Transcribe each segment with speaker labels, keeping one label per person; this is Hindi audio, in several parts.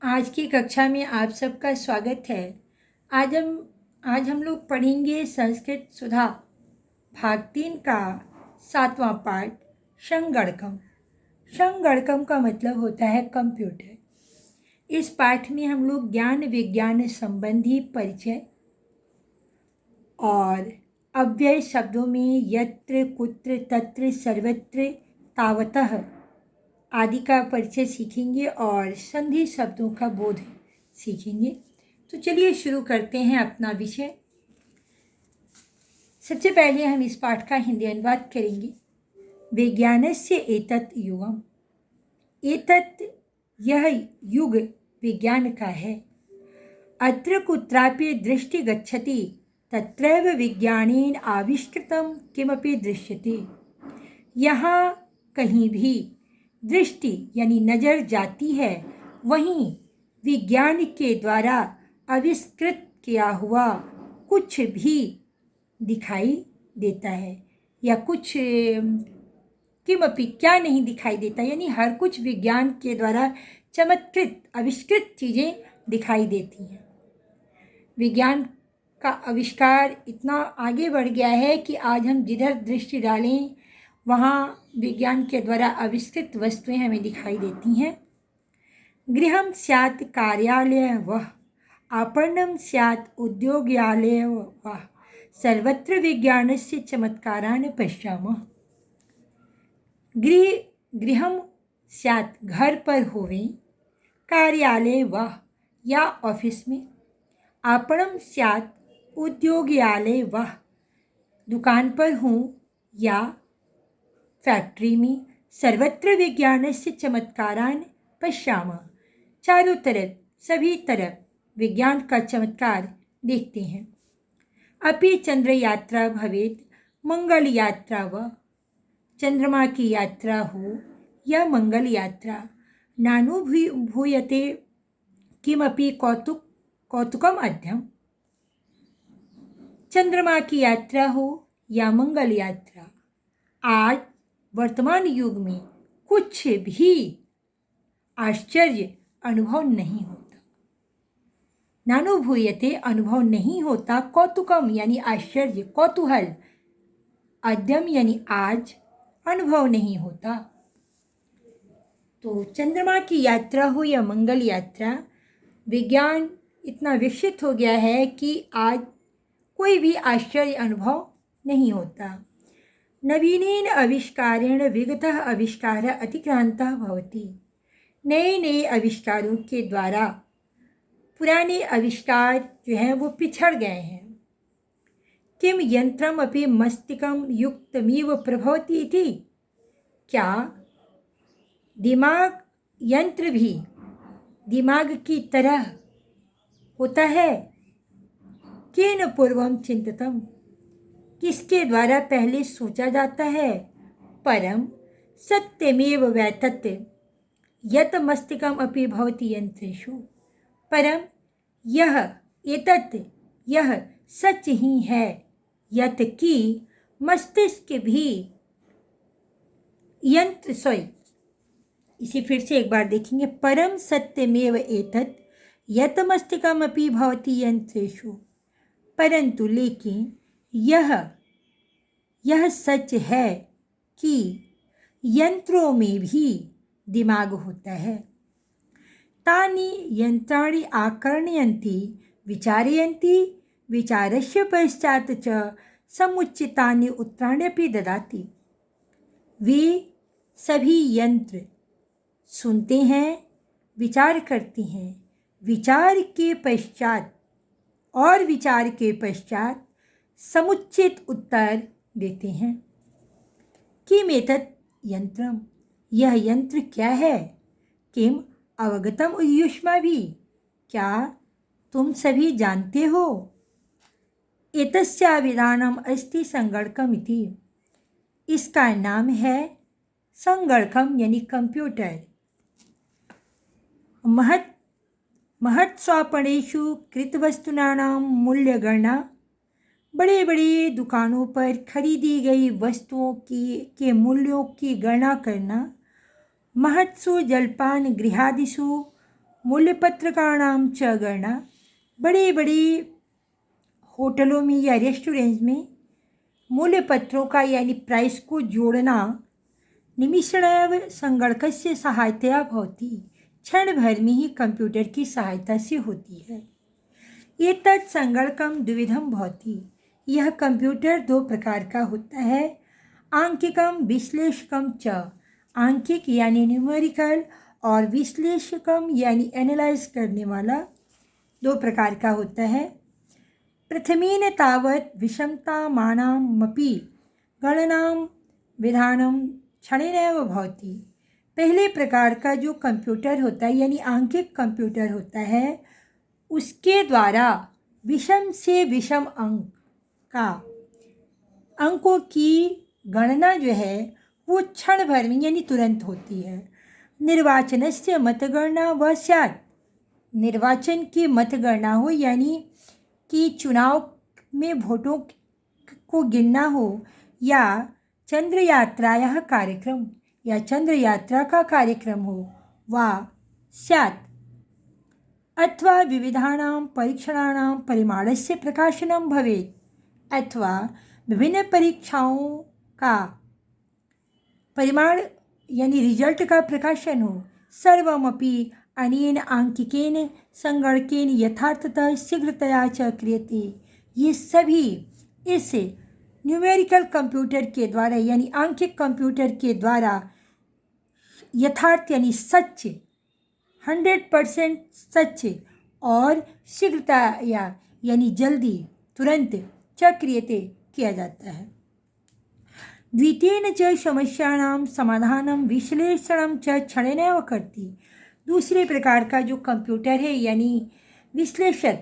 Speaker 1: आज की कक्षा में आप सबका स्वागत है। आज हम लोग पढ़ेंगे संस्कृत सुधा भाग 3 का 7वां पाठ संगणकम। संगणकम का मतलब होता है कंप्यूटर। इस पाठ में हम लोग ज्ञान विज्ञान संबंधी परिचय और अव्यय शब्दों में यत्र कुत्र तत्र सर्वत्र तावतः आदि का परिचय सीखेंगे और संधि शब्दों का बोध सीखेंगे। तो चलिए शुरू करते हैं अपना विषय। सबसे पहले हम इस पाठ का हिंदी अनुवाद करेंगे। विज्ञानस्य एतत् युगम। एतत् यह युग विज्ञान का है। अत्र कुत्रापि दृष्टि गच्छति तत्रैव विज्ञानेन आविष्कृतं किमपि दृश्यते। यहाँ कहीं भी दृष्टि यानी नज़र जाती है वहीं विज्ञान के द्वारा आविष्कृत किया हुआ कुछ भी दिखाई देता है, या कुछ किमपि क्या नहीं दिखाई देता, यानी हर कुछ विज्ञान के द्वारा चमत्कृत आविष्कृत चीज़ें दिखाई देती हैं। विज्ञान का आविष्कार इतना आगे बढ़ गया है कि आज हम जिधर दृष्टि डालें वहाँ विज्ञान के द्वारा आविष्कृत वस्तुएं हमें दिखाई देती हैं। गृहं स्यात् कार्यालयः वः, आपणं स्यात् उद्योगालयः वः, सर्वत्र विज्ञानस्य चमत्कारान् पश्यामः। गृहं स्यात् घर पर होवे, कार्यालय वः या ऑफिस में, आपणं स्यात् उद्योगालय वः दुकान पर हूँ या फैक्ट्री में, सर्वत्र विज्ञानस्य चमत्कारान् पश्यामः चारों तरफ सभी तरफ विज्ञान का चमत्कार देखते हैं। अपि चंद्र यात्रा भवेत् मंगल यात्रा व, चंद्रमा की यात्रा हो या मंगल यात्रा, नानुभूयते किमपि कौतुकम अध्यम। चंद्रमा की यात्रा हो या मंगल यात्रा, आज वर्तमान युग में कुछ भी आश्चर्य अनुभव नहीं होता। नानुभूयते अनुभव नहीं होता, कौतुकम यानी आश्चर्य, कौतूहल, अद्यम यानी आज अनुभव नहीं होता। तो चंद्रमा की यात्रा हो या मंगल यात्रा, विज्ञान इतना विकसित हो गया है कि आज कोई भी आश्चर्य अनुभव नहीं होता। नवीनेन आविष्कारेण विगतः आविष्कारः अतिक्रांतः भवति। नए नए आविष्कारों के द्वारा पुराने आविष्कार जो हैं वो पिछड़ गए हैं। किम यंत्रम अपि मस्तिष्कम युक्तमिव प्रभवति इति, क्या दिमाग यंत्र भी दिमाग की तरह होता है। केन पूर्वम चिंतितम, किसके द्वारा पहले सोचा जाता है। परम सत्यमेव वैतत् यत मस्तिष्कम अपि भवति यंत्रेषु, परम यह एतत् यह सच ही है, यत कि मस्तिष्क भी यंत्र इसे फिर से एक बार देखेंगे। परम सत्यमेव एतत् यत मस्तिष्कम अपि भवति यंत्रेषु, परंतु लेकिन यह सच है कि यंत्रों में भी दिमाग होता है। तानि यंत्राणि आकर्णयन्ति विचारयन्ति, विचारस्य पश्चात् च समुचितानि उत्तराण्यपि ददाति। वे सभी यंत्र सुनते हैं, विचार करते हैं, विचार के पश्चात समुचित उत्तर देते हैं। किमेतत् यंत्रम, यह यंत्र क्या है। किम अवगतम युष्माभिः, क्या तुम सभी जानते हो। एतस्याभिधानम अस्ति संगणकम इति, इसका नाम है संगणकम यानी कंप्यूटर। महत्स्वापणेषु कृतवस्तूनां मूल्यगणना, बड़े बड़े दुकानों पर खरीदी गई वस्तुओं के मूल्यों की गणना करना। महत्सु जलपान गृहादिषु मूल्यपत्रकाणां च गणना। बड़े बड़े होटलों में या रेस्टोरेंट में मूल्य पत्रों का यानी प्राइस को जोड़ना निमिषमेव संगणकस्य सहायतया भवति, क्षण भर में ही कंप्यूटर की सहायता से होती है। एतत् संगणकं द्विविधं भवति। यह कंप्यूटर दो प्रकार का होता है, आंकिकम विश्लेषकम च। आंकिक यानी न्यूमेरिकल और विश्लेषकम यानी एनालाइज करने वाला दो प्रकार का होता है। प्रथमेन तावत् विषमतामानामपि गणनां विधानं क्षणेनैव भवति। पहले प्रकार का जो कंप्यूटर होता है यानी आंकिक कंप्यूटर होता है, उसके द्वारा विषम से विषम अंकों की गणना जो है वो क्षण भर में यानी तुरंत होती है। निर्वाचनस्य मतगणना व स्यात्। निर्वाचन की मतगणना हो यानी कि चुनाव में वोटों को गिनना हो, या चंद्र यात्रायाः कार्यक्रम या चंद्र यात्रा का कार्यक्रम हो, वा स्यात्। अथवा विविधानां परीक्षणानां परिमाणस्य प्रकाशनं भवेत्। अथवा विभिन्न परीक्षाओं का परिमाण यानी रिजल्ट का प्रकाशन हो। सर्वमपि अनेन आंकिकेन संगणकेन यथार्थतः शीघ्रतया च क्रियते। ये सभी इस न्यूमेरिकल कंप्यूटर के द्वारा यानी आंकिक कंप्यूटर के द्वारा यथार्थ यानी सच, 100% सच और शीघ्रता यानी जल्दी, तुरंत च क्रियते किया जाता है। द्वितीयेन च समस्यानां समाधानं विश्लेषणं च क्षणेनैव करति। दूसरे प्रकार का जो कंप्यूटर है यानी विश्लेषक,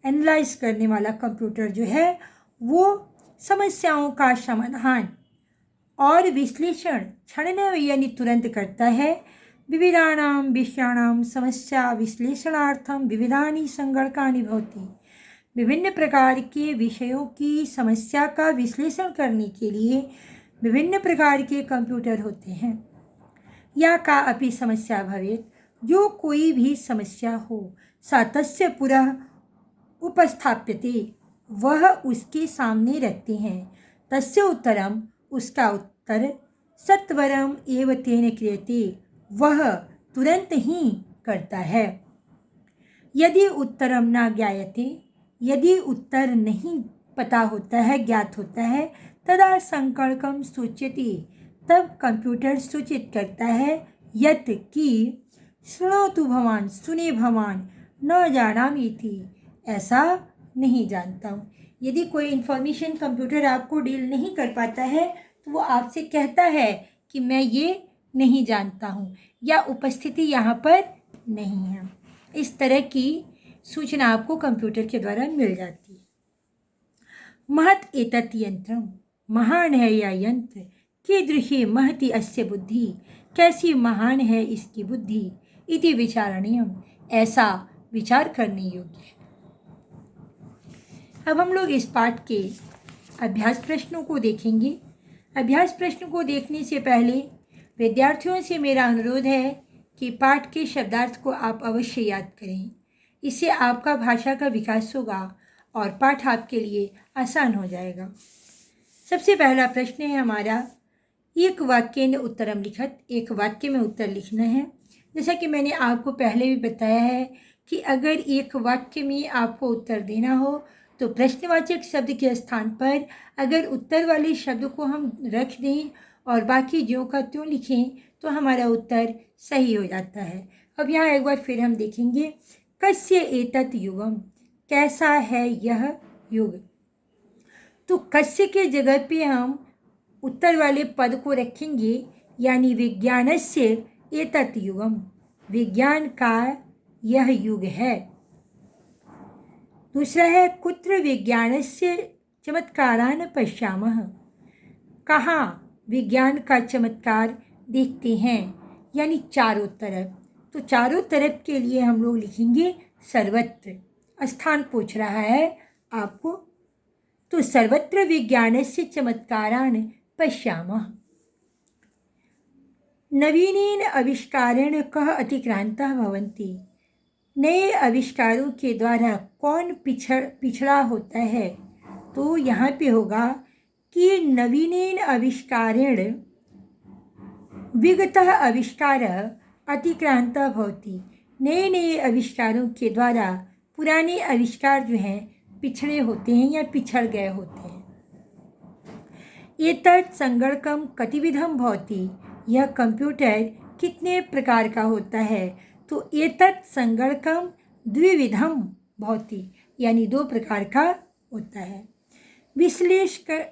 Speaker 1: एनालाइज करने वाला कंप्यूटर जो है, वो समस्याओं का समाधान और विश्लेषण क्षणेनैव यानी तुरंत करता है। विविधानां विषयाणां समस्या विश्लेषणार्थं विविधानि संगणकानि भवति। विभिन्न प्रकार के विषयों की समस्या का विश्लेषण करने के लिए विभिन्न प्रकार के कंप्यूटर होते हैं। या का अपि समस्या भवेत्। जो कोई भी समस्या हो, सा तस्य पुरः उपस्थाप्यते, वह उसके सामने रखते हैं। तस्य उत्तरम, उसका उत्तर सत्वरम एव तेन क्रियते, वह तुरंत ही करता है। यदि उत्तरम न ज्ञायते, यदि उत्तर नहीं पता होता है, ज्ञात होता है, तदा संगणकम सूच्यते, तब कंप्यूटर सूचित करता है यत् कि शृणोतु भवान, सुने भवान, न जानामीति, ऐसा नहीं जानता हूँ। यदि कोई इन्फॉर्मेशन कंप्यूटर आपको डील नहीं कर पाता है तो वो आपसे कहता है कि मैं ये नहीं जानता हूँ या उपस्थिति यहाँ पर नहीं है। इस तरह की सूचना आपको कंप्यूटर के द्वारा मिल जाती है। महत् एतत् यंत्रम, महान है यह यंत्र। कीदृशी महति अस्य बुद्धि, कैसी महान है इसकी बुद्धि। इति विचारणीयम, ऐसा विचार करने योग्य है। अब हम लोग इस पाठ के अभ्यास प्रश्नों को देखेंगे। अभ्यास प्रश्न को देखने से पहले विद्यार्थियों से मेरा अनुरोध है कि पाठ के शब्दार्थ को आप अवश्य याद करें। इससे आपका भाषा का विकास होगा और पाठ आपके लिए आसान हो जाएगा। सबसे पहला प्रश्न है हमारा, एक वाक्य ने उत्तरम लिखत। एक वाक्य में उत्तर लिखना है। जैसा कि मैंने आपको पहले भी बताया है कि अगर एक वाक्य में आपको उत्तर देना हो तो प्रश्नवाचक शब्द के स्थान पर अगर उत्तर वाले शब्द को हम रख दें और बाकी ज्यों का त्यों लिखें तो हमारा उत्तर सही हो जाता है। अब यहाँ एक बार फिर हम देखेंगे, कस्य एतत् युगम, कैसा है यह युग। तो कस्य के जगह पे हम उत्तर वाले पद को रखेंगे, यानी विज्ञानस्य एतत् युगम, विज्ञान का यह युग है। दूसरा है, कुत्र विज्ञानस्य चमत्कारान् पश्यामः, कहाँ विज्ञान का चमत्कार देखते हैं, यानी चारों तरफ। तो चारों तरफ के लिए हम लोग लिखेंगे सर्वत्र। स्थान पूछ रहा है आपको, तो सर्वत्र विज्ञानस्य चमत्कारान् पश्यामः। नवीनेन आविष्कारेण कः अतिक्रांतः भवन्ति, नए आविष्कारों के द्वारा कौन पिछड़ा होता है? तो यहाँ पे होगा कि नवीनेन आविष्कारेण विगतः आविष्कारः अतिक्रांतः भवति। नए नए आविष्कारों के द्वारा पुराने आविष्कार जो हैं पिछड़े होते हैं या पिछड़ गए होते हैं। एतत् संगणकं कतिविधं भवति? यह कंप्यूटर कितने प्रकार का होता है? तो एतत् संगणकं द्विविधं भवति, यानी 2 प्रकार का होता है।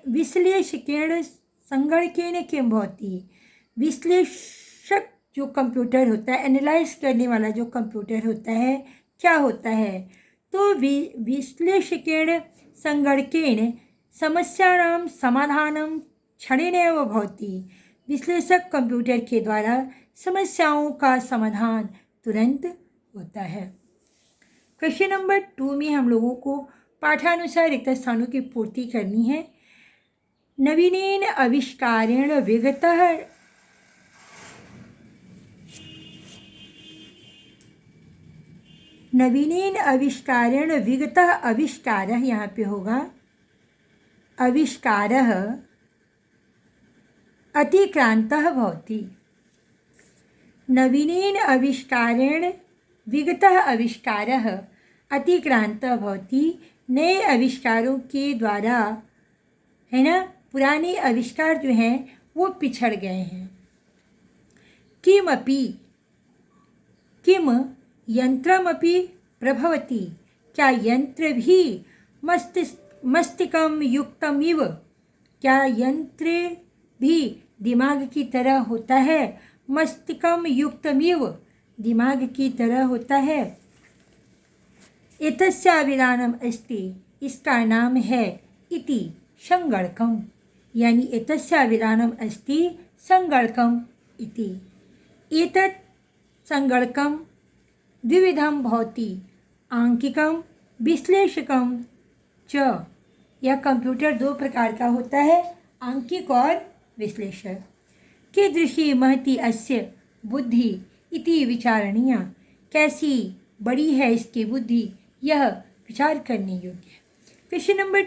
Speaker 1: विश्लेषकेण संगणकेन किं भवति? विश्लेषक जो कंप्यूटर होता है, एनालाइज करने वाला जो कंप्यूटर होता है, क्या होता है? तो विश्लेषकेण संगणकेन समस्यानां समाधानं क्षणेनैव भवति। विश्लेषक कंप्यूटर के द्वारा समस्याओं का समाधान तुरंत होता है। क्वेश्चन नंबर 2 में हम लोगों को पाठानुसार रिक्त स्थानों की पूर्ति करनी है। नवीनेन आविष्कारेण विगतः नवीनेन आविष्कारेण विगतः आविष्कारः, यहाँ पे होगा आविष्कारः अतिक्रांतः भवति। नवीनेन आविष्कारेण विगतः आविष्कारः अतिक्रांतः भवति। नए आविष्कारों के द्वारा, है ना, पुराने आविष्कार जो हैं वो पिछड़ गए हैं। किमपि, किम यंत्रमपि प्रभवति? क्या यंत्र भी मस्तिष्कं युक्तमिव? क्या यंत्र भी दिमाग की तरह होता है? मस्तिष्कं युक्तमिव, दिमाग की तरह होता है। एतस्य विधानम् अस्ति, इसका नाम है इति संगणकम्, यानी एतस्य विधानम् अस्ति संगणकम् इति। एतत् संगणकं द्विविधं भवति, आंकिकं विश्लेषकं च। यह कंप्यूटर 2 प्रकार का होता है, आंकिक और विश्लेषक। कीदृशी महती अस्य बुद्धि इति विचारणीया? कैसी बड़ी है इसकी बुद्धि, यह विचार करने योग्य है। क्वेश्चन नंबर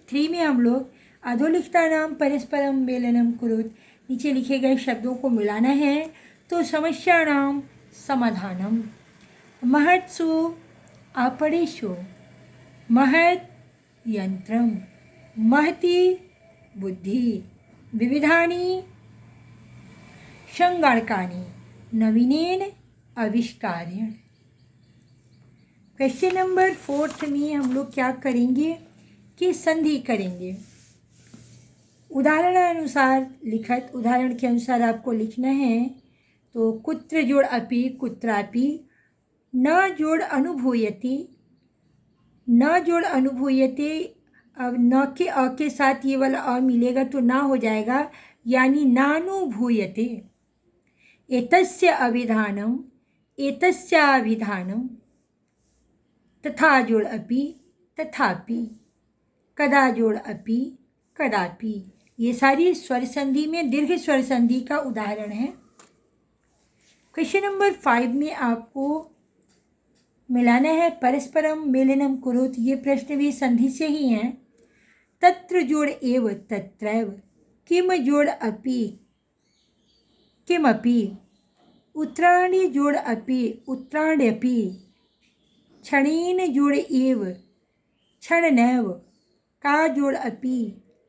Speaker 1: 3 में हम लोग अधोलिखितानां परस्परं मेलनं कुरुत, नीचे लिखे गए शब्दों को मिलाना है। तो समस्यानां समाधानम्। महत्सु आपणेषु महत् यंत्रम, महती बुद्धि, विविधानि संगणकानि, नवीनेन आविष्कारेण। क्वेश्चन नंबर 4 में हम लोग क्या करेंगे कि संधि करेंगे। उदाहरणानुसार लिखत, उदाहरण के अनुसार आपको लिखना है। तो कुत्र जोड़ अपि, कुत्रापि। न जोड़ अनुभूयति, न जोड़ अनुभूयते। अब न के अ के साथ ये वाला अ मिलेगा तो ना हो जाएगा, यानी नानुभूयते। एतस्य अभिधानम, एतस्याभिधानम। तथा जोड़ अपि, तथापि। कदा जोड़ अपि, कदापि। ये सारी स्वर संधि में दीर्घ स्वर संधि का उदाहरण है। क्वेश्चन नंबर 5 में आपको मिलाना है परस्परम मेलनम कुरुत। ये प्रश्न भी संधि से ही हैं। तत्र जोड़ एव, तत्रैव। किम जोड़ अपि, किमपि। उत्तराणि जोड़ अपि, उत्तराण्यपि। क्षणेन जोड़ एव, क्षणनैव। का जोड़ अपि,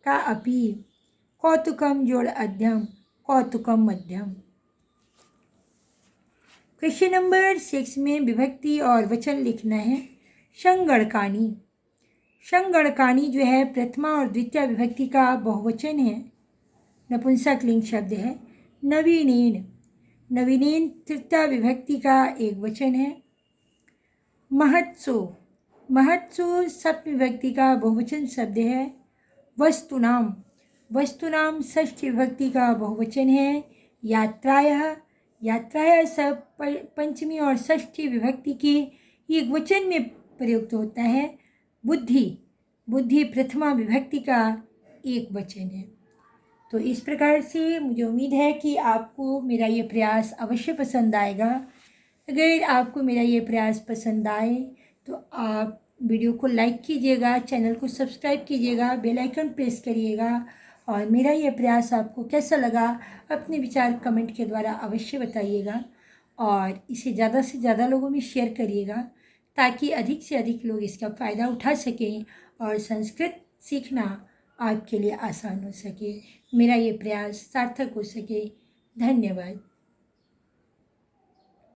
Speaker 1: का अपि। कौतुकम जोड़ अध्यम, कौतुकम मध्यम। क्वेश्चन नंबर 6 में विभक्ति और वचन लिखना है। संगणकानि, संगणकानि जो है प्रथमा और द्वितीय विभक्ति का बहुवचन है, नपुंसकलिंग शब्द है। नवीनेन, नवीनेन तृतीय विभक्ति का एक वचन है। महत्सु, महत्सु सप्तमी विभक्ति का बहुवचन शब्द है। वस्तुनाम, वस्तुनाम षष्ठी विभक्ति का बहुवचन है। यात्रायः, यात्रायः सब पंचमी और षष्ठी विभक्ति के एक वचन में प्रयुक्त होता है। बुद्धि, बुद्धि प्रथमा विभक्ति का एक वचन है। तो इस प्रकार से मुझे उम्मीद है कि आपको मेरा ये प्रयास अवश्य पसंद आएगा। अगर आपको मेरा ये प्रयास पसंद आए तो आप वीडियो को लाइक कीजिएगा, चैनल को सब्सक्राइब कीजिएगा, बेल आइकन प्रेस करिएगा। और मेरा ये प्रयास आपको कैसा लगा अपने विचार कमेंट के द्वारा अवश्य बताइएगा और इसे ज़्यादा से ज़्यादा लोगों में शेयर करिएगा ताकि अधिक से अधिक लोग इसका फ़ायदा उठा सकें और संस्कृत सीखना आपके लिए आसान हो सके, मेरा ये प्रयास सार्थक हो सके। धन्यवाद।